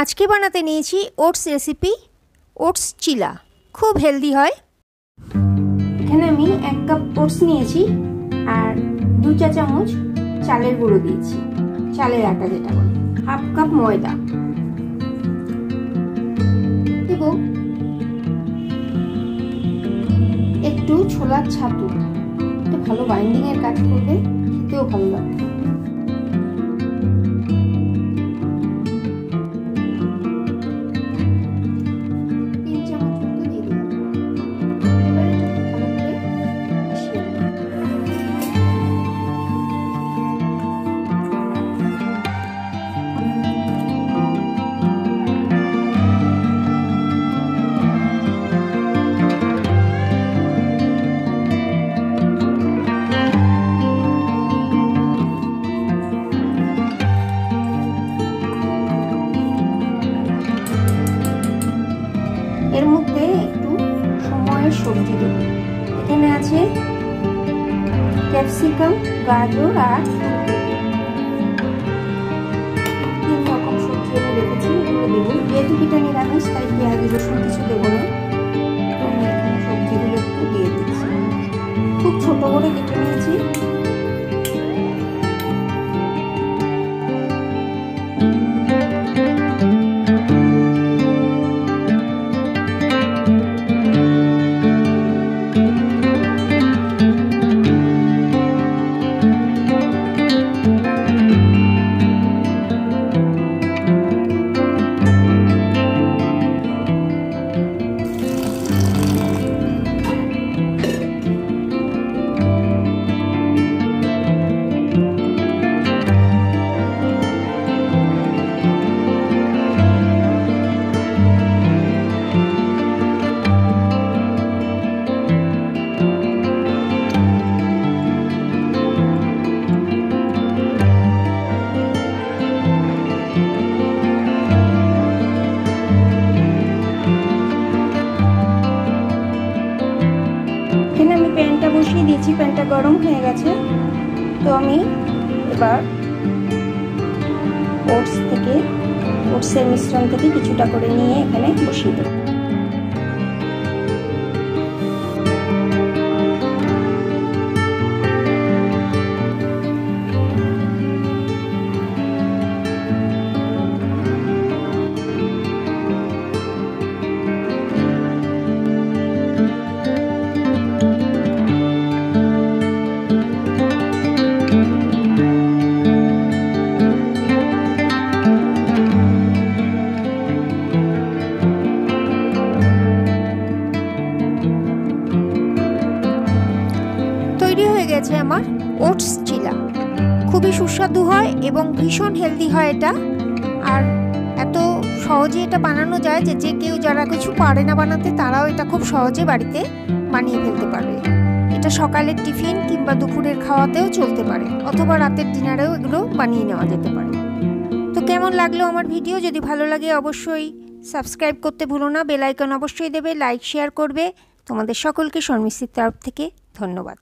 আজকে বানাতে নিয়েছি ওটস রেসিপি, ওটস চিলা। খুব হেলদি হয়। এখানে আমি 1 কাপ ওটস নিয়েছি আর 2 চা চামচ চালের গুঁড়ো দিয়েছি, চালের আটা যেটা বলে, 1/2 কাপ ময়দা এবং একটু ছোলার ছাতু। এটা ভালো বাইন্ডিং এর কাজ করবে, খেতেও ভালো লাগবে। এর মধ্যে একটু সময়ের সবজি দেব। এখানে আছে ক্যাপসিকাম, গাজর আর 3 রকম সবজি আমি রেখেছি, এগুলো দেবো। যেহেতু এটা নিরামিষ তাই পেঁয়াজ রসুন কিছু দেবো না, তো আমি এখানে সবজিগুলো একটু দিয়ে দিচ্ছি। খুব ছোট করে কেটে নিয়েছি। আমি প্যানটা বসিয়ে দিয়েছি, প্যানটা গরম হয়ে গেছে। তো আমি এবার ওটসের মিশ্রণ থেকে কিছুটা করে নিয়ে এখানে বসিয়ে দেব। গেছে আমার ওটস চিলা। খুবই সুস্বাদু হয় এবং ভীষণ হেলদি হয় এটা। আর এত সহজে এটা বানানো যায় যে কেউ যারা কিছু পারে না বানাতে তারাও এটা খুব সহজে বাড়িতে বানিয়ে ফেলতে পারবে। এটা সকালের টিফিন কিংবা দুপুরের খাওয়াতেও চলতে পারে, অথবা রাতের ডিনারেও এগুলো বানিয়ে নেওয়া যেতে পারে। তো কেমন লাগলো আমার ভিডিও? যদি ভালো লাগে অবশ্যই সাবস্ক্রাইব করতে ভুলো না, বেল আইকন অবশ্যই দেবে, লাইক শেয়ার করবে। তোমাদের সকলকে শর্মিষ্ঠির তরফ থেকে ধন্যবাদ।